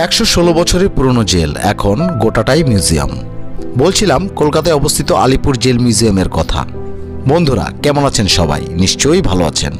116 বছরের পুরনো জেল এখন গোটাটাই মিউজিয়াম। বলছিলাম কলকাতায় অবস্থিত আলিপুর জেল মিউজিয়ামের কথা। বন্ধুরা কেমন আছেন? সবাই নিশ্চয়ই ভালো আছেন।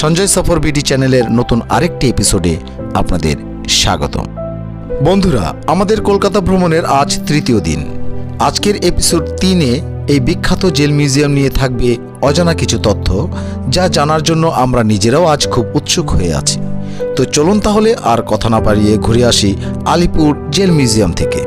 সঞ্জয় সফর বিডি চ্যানেলের নতুন আরেকটি এপিসোডে আপনাদের স্বাগত। বন্ধুরা, আমাদের কলকাতা ভ্রমণের আজ তৃতীয় দিন। আজকের এপিসোড 3-এ এই বিখ্যাত জেল মিউজিয়াম নিয়ে থাকবে অজানা কিছু তথ্য, যা জানার জন্য আমরা নিজেরাও আজ খুব উৎসুক হয়ে আছি। তো চলুন তাহলে আর কথা না বাড়িয়ে ঘুরে আসি আলিপুর জেল মিউজিয়াম থেকে।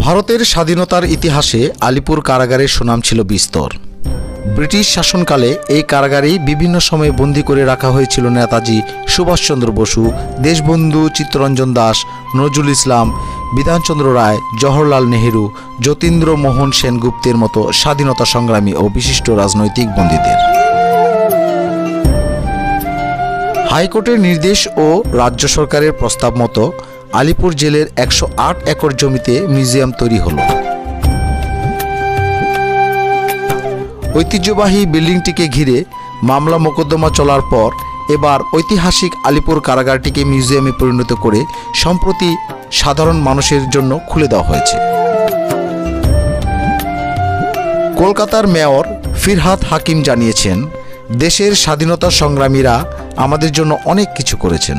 ভারতের স্বাধীনতার ইতিহাসে আলিপুর কারাগারের সুনাম ছিল বিস্তর। ব্রিটিশ শাসনকালে এই কারাগারেই বিভিন্ন সময়ে বন্দী করে রাখা হয়েছিল নেতাজি সুভাষচন্দ্র বসু, দেশবন্ধু চিত্তরঞ্জন দাস, নজরুল ইসলাম, বিধানচন্দ্র রায়, জওহরলাল নেহেরু, যতীন্দ্র মোহন সেনগুপ্তের মতো স্বাধীনতা সংগ্রামী ও বিশিষ্ট রাজনৈতিক বন্দীদের। হাইকোর্টের নির্দেশ ও রাজ্য সরকারের প্রস্তাব মতো আলিপুর জেলের 108 একর জমিতে মিউজিয়াম তৈরি হলো। ঐতিহ্যবাহী বিল্ডিংটিকে ঘিরে মামলা মোকদ্দমা চলার পর এবার ঐতিহাসিক আলিপুর কারাগারটিকে মিউজিয়ামে পরিণত করে সম্প্রতি সাধারণ মানুষের জন্য খুলে দেওয়া হয়েছে। কলকাতার মেয়র ফিরহাদ হাকিম জানিয়েছেন, দেশের স্বাধীনতা সংগ্রামীরা আমাদের জন্য অনেক কিছু করেছেন।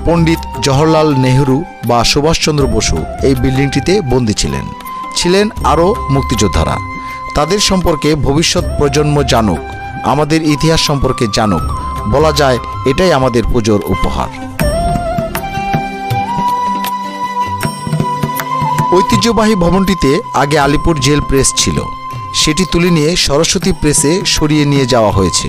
পণ্ডিত জওহরলাল নেহেরু বা সুভাষচন্দ্র বসু এই বিল্ডিংটিতে বন্দী ছিলেন আরও মুক্তিযোদ্ধারা। তাদের সম্পর্কে ভবিষ্যৎ প্রজন্ম জানুক, আমাদের ইতিহাস সম্পর্কে জানুক। বলা যায় এটাই আমাদের পুজোর উপহার। ঐতিহ্যবাহী ভবনটিতে আগে আলিপুর জেল প্রেস ছিল, সেটি তুলে নিয়ে সরস্বতী প্রেসে সরিয়ে নিয়ে যাওয়া হয়েছে।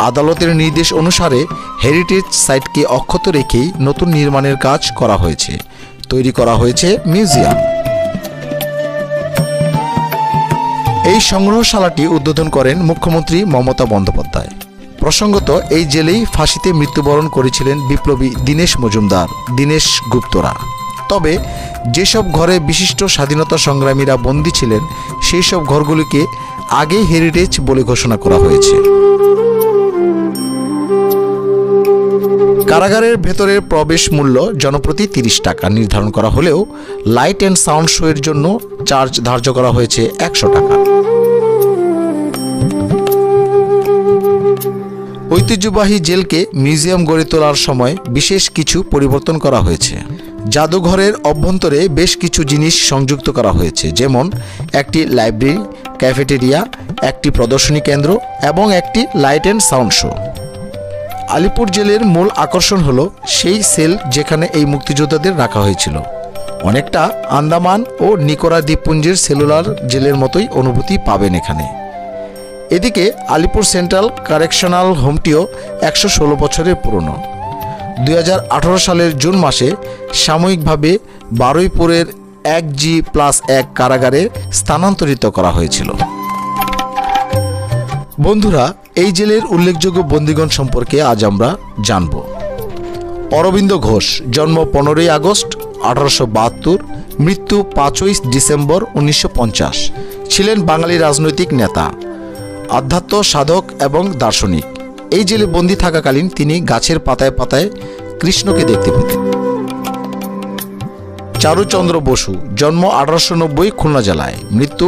আদালতের নির্দেশ অনুসারে হেরিটেজ সাইটকে অক্ষত রেখেই নতুন নির্মাণের কাজ করা হয়েছে। তৈরি করা হয়েছে মিউজিয়াম। এই সংগ্রহশালাটি উদ্বোধন করেন মুখ্যমন্ত্রী মমতা বন্দ্যোপাধ্যায়। প্রসঙ্গত, এই জেলেই ফাঁসিতে মৃত্যুবরণ করেছিলেন বিপ্লবী দীনেশ মজুমদার, দীনেশ গুপ্তরা। তবে যেসব ঘরে বিশিষ্ট স্বাধীনতা সংগ্রামীরা বন্দী ছিলেন সেই সব ঘরগুলিকে আগেই হেরিটেজ বলে ঘোষণা করা হয়েছে। কারাগারের ভেতরের প্রবেশ মূল্য জনপ্রতি 30 টাকা নির্ধারণ করা হলেও লাইট অ্যান্ড সাউন্ড শো এর জন্য চার্জ ধার্য করা হয়েছে 100 টাকা। ঐতিহ্যবাহী জেলকে মিউজিয়াম গড়ে তোলার সময় বিশেষ কিছু পরিবর্তন করা হয়েছে। জাদুঘরের অভ্যন্তরে বেশ কিছু জিনিস সংযুক্ত করা হয়েছে, যেমন একটি লাইব্রেরি, ক্যাফেটেরিয়া, একটি প্রদর্শনী কেন্দ্র এবং একটি light and sound show. Alipore জেলের মূল আকর্ষণ হলো সেই সেল যেখানে এই মুক্তিযোদ্ধাদের রাখা হয়েছিল। অনেকটা আন্দামান ও নিকোরা দ্বীপপুঞ্জের সেলুলার জেলের মতোই অনুভূতি পাবেন এখানে। এদিকে আলিপুর সেন্ট্রাল কারেকশনাল হোমটিও 116 বছরের পুরনো। 2018 সালের জুন মাসে সাময়িকভাবে বারুইপুরের 1G+1 কারাগারে স্থানান্তরিত করা হয়েছিল। বন্ধুরা, এই জেলের উল্লেখযোগ্য বন্দীগণ সম্পর্কে আজ আমরা জানব। অরবিন্দ ঘোষ, জন্ম 15ই আগস্ট 1872, মৃত্যু 5ই ডিসেম্বর 1950, ছিলেন বাঙালি রাজনৈতিক নেতা, আধ্যাত্ম সাধক এবং দার্শনিক। এই জেলে বন্দী থাকাকালীন তিনি গাছের পাতায় পাতায় কৃষ্ণকে দেখতে পেতেন। চারুচন্দ্র বসু, জন্ম 1890, খুলনা জেলায়, মৃত্যু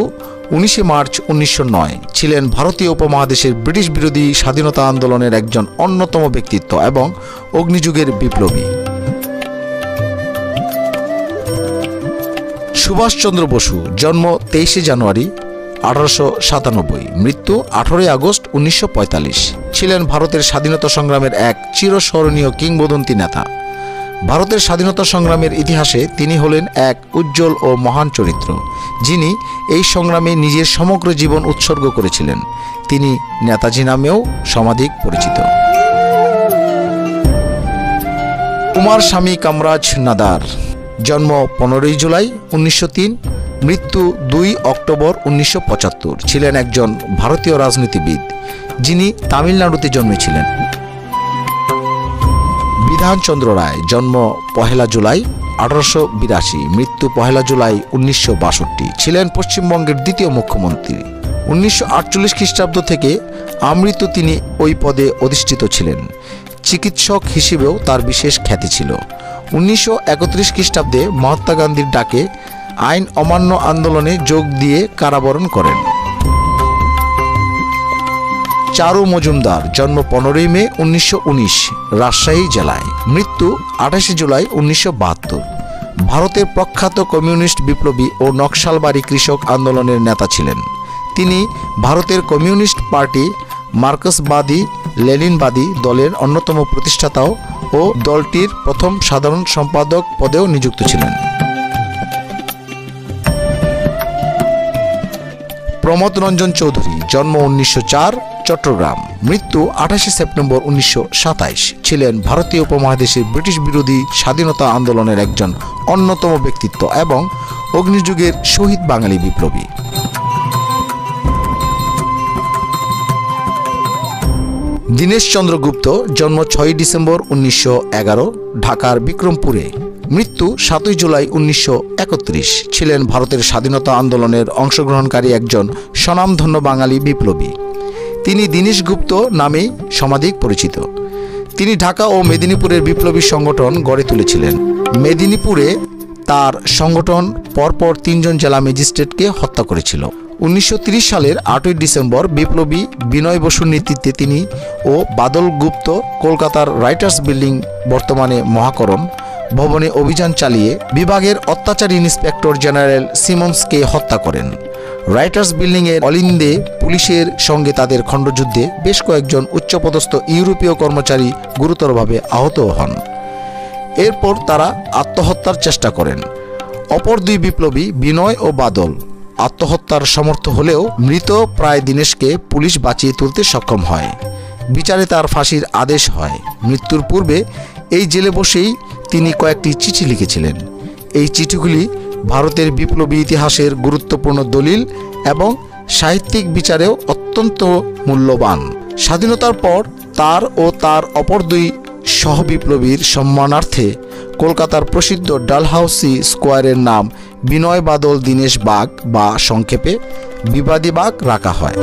19 মার্চ 1909, ছিলেন ভারতীয় উপমহাদেশের ব্রিটিশ বিরোধী স্বাধীনতা আন্দোলনের একজন অন্যতম ব্যক্তিত্ব এবং অগ্নিযুগের বিপ্লবী। সুভাষচন্দ্র বসু, জন্ম 23 জানুয়ারি 1897, মৃত্যু 18 আগস্ট 1945, ছিলেন ভারতের স্বাধীনতা সংগ্রামের এক চিরস্মরণীয় কিংবদন্তি নেতা। ভারতের স্বাধীনতা সংগ্রামের ইতিহাসে তিনি হলেন এক উজ্জ্বল ও মহান চরিত্র, যিনি এই সংগ্রামে নিজের সমগ্র জীবন উৎসর্গ করেছিলেন। তিনি নেতাজি নামেও সমাধিক পরিচিত। কুমার স্বামী কামরাজ নাদার, জন্ম 15 জুলাই 1903, মৃত্যু 2 অক্টোবর 1975, ছিলেন একজন ভারতীয় রাজনীতিবিদ যিনি তামিলনাড়ুতে জন্মেছিলেন। বিধানচন্দ্র রায়, জন্ম 1 জুলাই 1882, মৃত্যু 1 জুলাই 1962, ছিলেন পশ্চিমবঙ্গের দ্বিতীয় মুখ্যমন্ত্রী। 1948 খ্রিস্টাব্দ থেকে আমৃত তিনি ওই পদে অধিষ্ঠিত ছিলেন। চিকিৎসক হিসেবেও তার বিশেষ খ্যাতি ছিল। 1931 খ্রিস্টাব্দে মহাত্মা গান্ধীর ডাকে আইন অমান্য আন্দোলনে যোগ দিয়ে কারাবরণ করেন। চারু মজুমদার, জন্ম 15 মে 1919, রাজশাহী জেলায়, মৃত্যু 28 জুলাই 1972, ভারতের প্রখ্যাত কমিউনিস্ট বিপ্লবী ও নকশালবাড়ি কৃষক আন্দোলনের নেতা ছিলেন। তিনি ভারতের কমিউনিস্ট পার্টি মার্কসবাদী লেনিনবাদী দলের অন্যতম প্রতিষ্ঠাতাও ও দলটির প্রথম সাধারণ সম্পাদক পদেও নিযুক্ত ছিলেন। প্রমোদ রঞ্জন চৌধুরী, জন্ম 1904, চট্টগ্রাম, মৃত্যু 28 সেপ্টেম্বর 1927, ছিলেন ভারতীয় উপমহাদেশের ব্রিটিশ বিরোধী স্বাধীনতা আন্দোলনের একজন অন্যতম ব্যক্তিত্ব এবং অগ্নিযুগের শহীদ বাঙালি বিপ্লবী। দীনেশ চন্দ্র গুপ্ত, জন্ম 6 ডিসেম্বর 1911, ঢাকার বিক্রমপুরে, মৃত্যু 7 জুলাই 1931, ছিলেন ভারতের স্বাধীনতা আন্দোলনের অংশগ্রহণকারী একজন স্বনামধন্য বাঙালি বিপ্লবী। তিনি দীনেশ গুপ্ত নামেই সমাধিক পরিচিত। তিনি ঢাকা ও মেদিনীপুরের বিপ্লবী সংগঠন গড়ে তুলেছিলেন। মেদিনীপুরে তার সংগঠন পরপর 3 জন জেলা ম্যাজিস্ট্রেটকে হত্যা করেছিল। 1930 সালের 8 ডিসেম্বর বিপ্লবী বিনয় বসুর নেতৃত্বে তিনি ও বাদল গুপ্ত কলকাতার রাইটার্স বিল্ডিং, বর্তমানে মহাকরণ ভবনে অভিযান চালিয়ে বিভাগের অত্যাচারী ইন্সপেক্টর জেনারেল সিমন্সকে হত্যা করেন। রাইটার্স বিল্ডিংয়ের অলিন্দে পুলিশের সঙ্গে তাদের খণ্ডযুদ্ধে বেশ কয়েকজন উচ্চপদস্থ ইউরোপীয় কর্মচারী গুরুতরভাবে আহত হন। এরপর তারা আত্মহত্যার চেষ্টা করেন। অপর 2 বিপ্লবী বিনয় ও বাদল আত্মহত্যার সমর্থ হলেও মৃত প্রায় দীনেশকে পুলিশ বাঁচিয়ে তুলতে সক্ষম হয়। বিচারে তার ফাঁসির আদেশ হয়। মৃত্যুর পূর্বে এই জেলে বসেই তিনি কয়েকটি চিঠি লিখেছিলেন। এই চিঠিগুলি ভারতের বিপ্লবী ইতিহাসের গুরুত্বপূর্ণ দলিল এবং সাহিত্যিক বিচারেও অত্যন্ত মূল্যবান। স্বাধীনতার পর তার ও তার অপর 2 সহবিপ্লবীর সম্মানার্থে কলকাতার প্রসিদ্ধ ডালহাউসি স্কোয়ারের নাম বিনয় বাদল দীনেশ বাগ বা সংক্ষেপে বিবাদী বাগ রাখা হয়।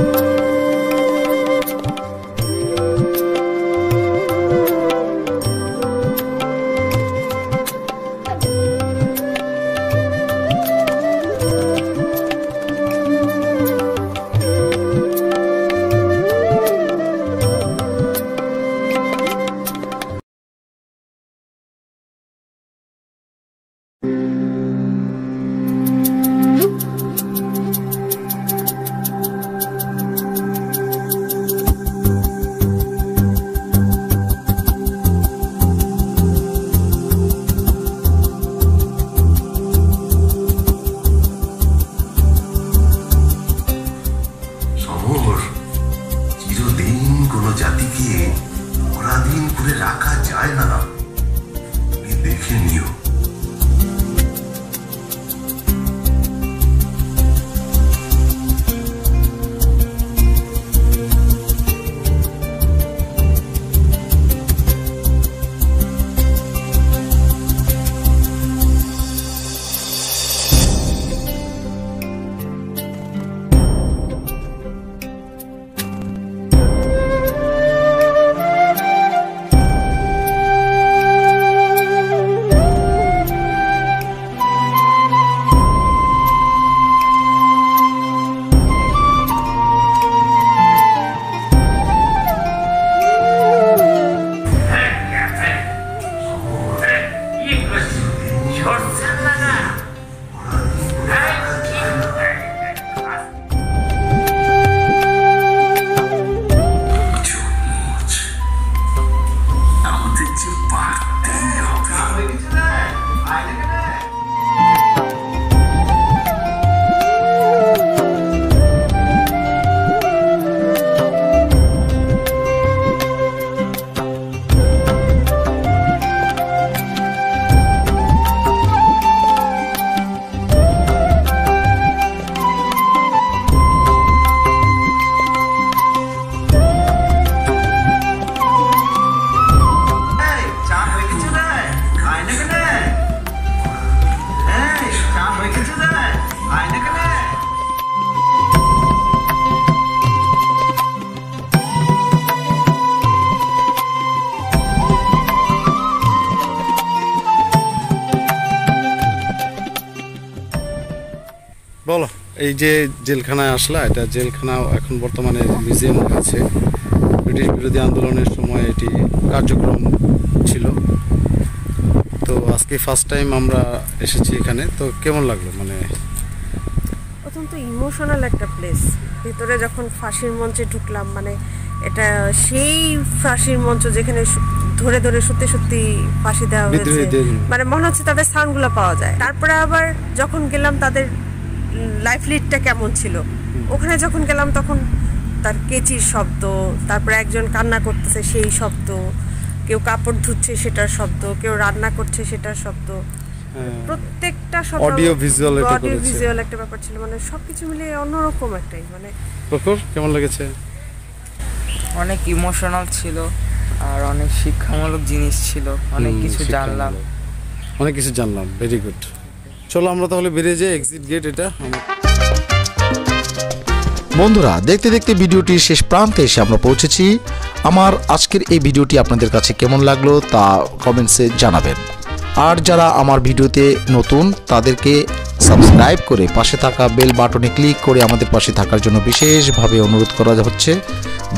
জাতিকে পরাধীন করে রাখা যায় না, দেখে নিও। এই যে জেলখানায় আসলা, এটা জেলখানা এখন বর্তমানে মিউজিয়াম আছে। ব্রিটিশ বিরোধী আন্দোলনের সময় এটি কার্যক্রম ছিল। তো আজকে ফার্স্ট টাইম আমরা এসেছি এখানে। তো কেমন লাগলো? মানে অত্যন্ত ইমোশনাল একটা প্লেস। ভিতরে যখন ফাঁসির মঞ্চে ঢুকলাম, মানে এটা সেই ফাঁসির মঞ্চ যেখানে ধরে ধরে সত্যি সত্যি ফাঁসি দেওয়া হয়েছে, মানে মনে হচ্ছে তাদের সাউন্ডগুলো পাওয়া যায়। তারপরে আবার যখন গেলাম তাদের লাইফ লিডটা কেমন ছিল, ওখানে যখন গেলাম তখন তার কেচির শব্দ, তারপরে একজন কান্না করতেছে সেই শব্দ, কেউ কাপড় ধুচ্ছে সেটার শব্দ, কেউ রান্না করছে সেটার শব্দ, প্রত্যেকটা শব্দ অডিও ভিজুয়াল একটা ব্যাপার ছিল। মানে সবকিছু মিলিয়ে অন্যরকম একটাই। মানে কেমন লেগেছে? অনেক ইমোশনাল ছিল আর অনেক শিক্ষামূলক জিনিস ছিল, অনেক কিছু জানলাম। Very good. চলো আমরা তাহলে বেরিয়ে যাই। এক্সিট গেট এটা। বন্ধুরা, দেখতে দেখতে ভিডিওটির শেষ প্রান্তে এসে আমরা পৌঁছেছি। আমার আজকের এই ভিডিওটি আপনাদের কাছে কেমন লাগলো তা কমেন্টসে জানাবেন। আর যারা আমার ভিডিওতে নতুন তাদেরকে সাবস্ক্রাইব করে পাশে থাকা বেল বাটনে ক্লিক করে আমাদের পাশে থাকার জন্য বিশেষভাবে অনুরোধ করা হচ্ছে,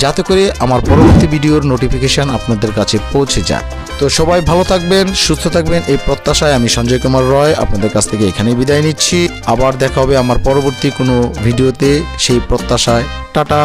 যাতে করে আমার পরবর্তী ভিডিওর নোটিফিকেশন আপনাদের কাছে পৌঁছে যায়। তো সবাই ভালো থাকবেন, সুস্থ থাকবেন এই প্রত্যাশায় আমি সঞ্জয় কুমার রয় আপনাদের কাছ থেকে এখানেই বিদায় নিচ্ছি। আবার দেখা হবে আমার পরবর্তী কোনো ভিডিওতে, সেই প্রত্যাশায়। টাটা।